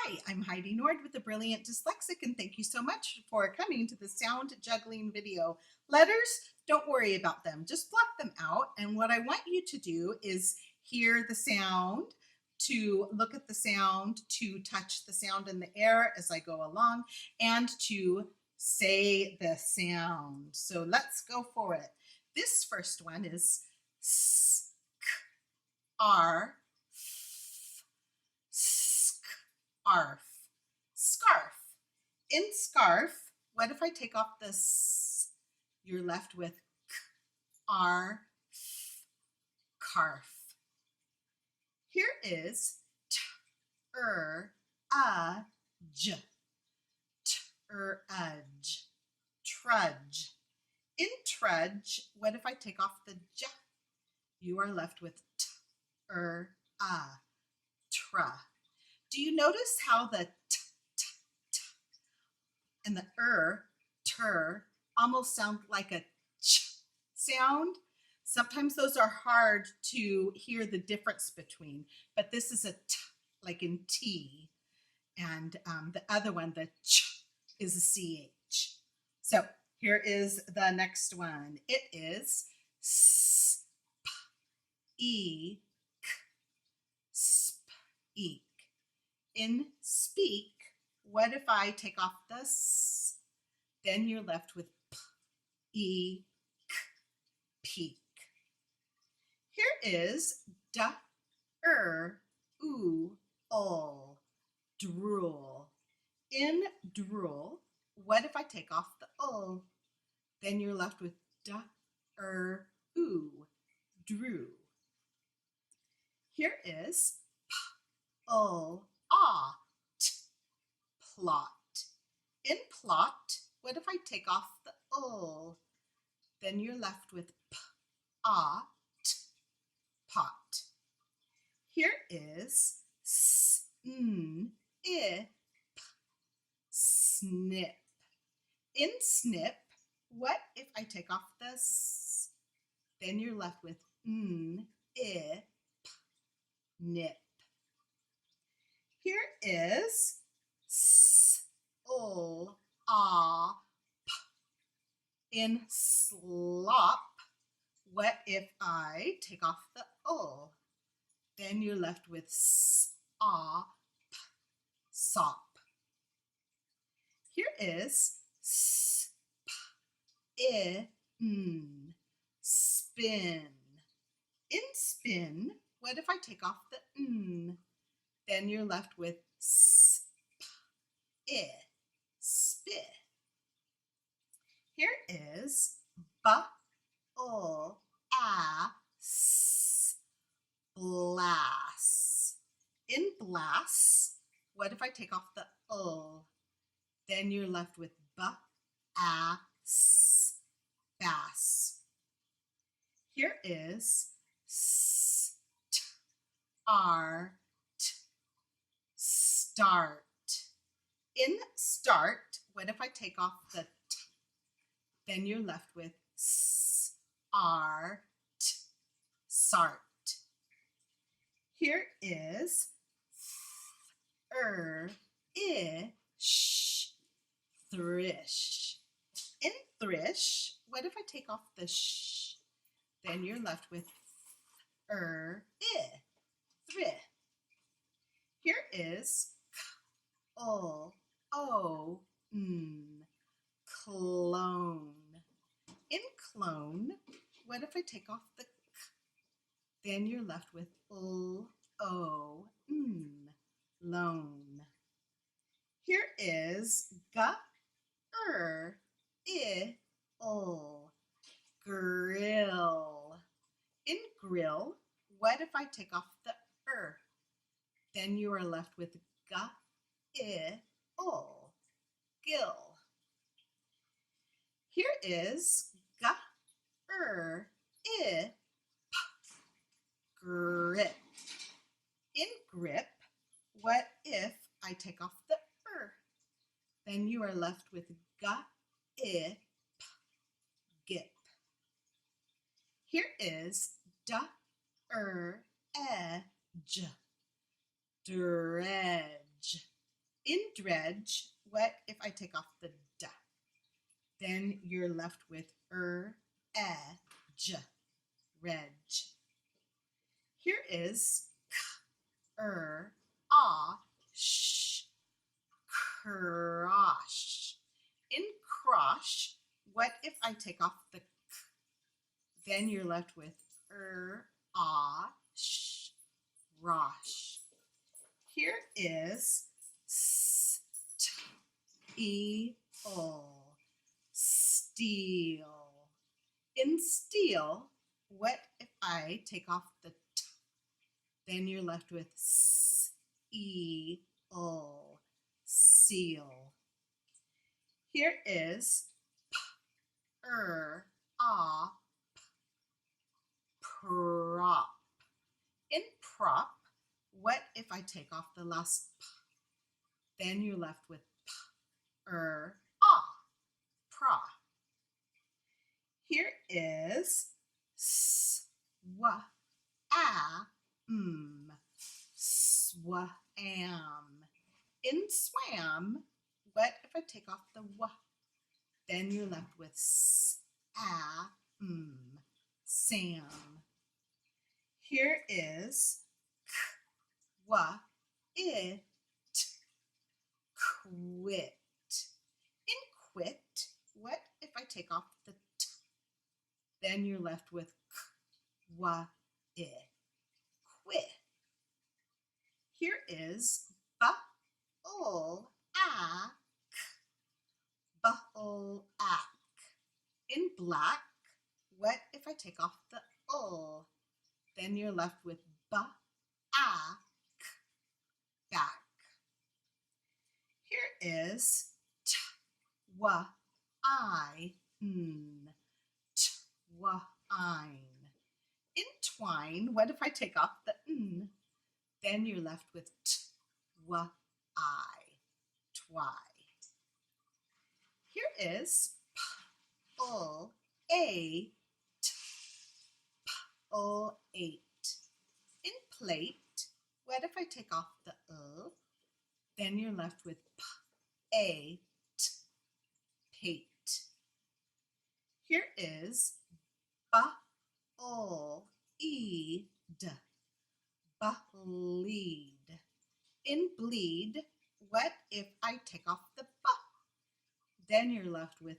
Hi, I'm Heidi Nord with the Brilliant Dyslexic, and thank you so much for coming to the sound juggling video. Letters, don't worry about them, just block them out. And what I want you to do is hear the sound, to look at the sound, to touch the sound in the air as I go along, and to say the sound. So let's go for it. This first one is s, k, r, arf, scarf. In scarf, what if I take off the s? You're left with k, r, f, carf. Here is t, j, udge, trudge. In trudge, what if I take off the j? You are left with t, tra. Do you notice how the t, t and the almost sound like a ch sound? Sometimes those are hard to hear the difference between, but this is a t, like in T, and the other one, the ch, is a CH. So here is the next one. It is speak, speak. In speak, what if I take off the s? Then you're left with p, peak. Here is drool. In drool, what if I take off the ul? Then you're left with drew. Here is plot. In plot, what if I take off the ul? Then you're left with pot. Here is snip. In snip, what if I take off the s? Then you're left with nip. Here is in slop, what if I take off the ul? Then you're left with sop. Here is spin. In spin, what if I take off the n? Then you're left with spit. Here is blass. In blass, what if I take off the ul? Then you're left with bass. Here is start. In start, what if I take off the t? Then you're left with sart. Here is thrish. In thrish, what if I take off the sh? Then you're left with thrith. Here is clone. In clone, what if I take off the k? Then you're left with lone. Here is grill. In grill, what if I take off the Then you are left with gill. Here is grip. In grip, what if I take off the Then you are left with gip. Here is dredge. In dredge, what if I take off the d? Then you're left with j, reg. Here is sh, crosh. In crosh, what if I take off the k? Then you're left with sh, rosh. Here is steal. In steal, what if I take off the t? Then you're left with seal. Here is prop. In prop, what if I take off the last p? Then you're left with pra. Here is swam. In swam, what if I take off the w? Then you're left with sam. Here is quit. In quit, what if I take off the t? Then you're left with quit. Here is bullack. In black, what if I take off the Then you're left with back. Here is twine. In twine, what if I take off the n? Then you're left with twi. Here is plate. In plate, what if I take off the Then you're left with pate. Here is bleed. In bleed, what if I take off the b? Then you're left with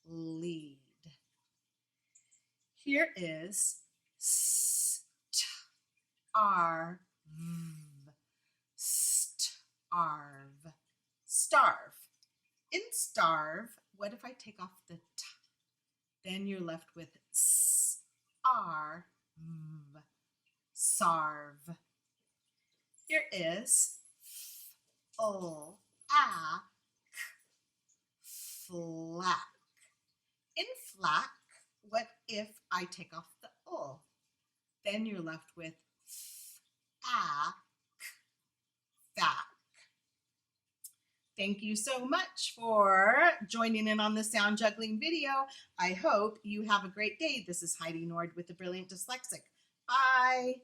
lead. Here is starve. In starve, what if I take off the t? Then you're left with sarve. Here is flack. In flack, what if I take off the Then you're left with fack. Thank you so much for joining in on the sound juggling video. I hope you have a great day. This is Heidi Nord with the Brilliant Dyslexic. Bye.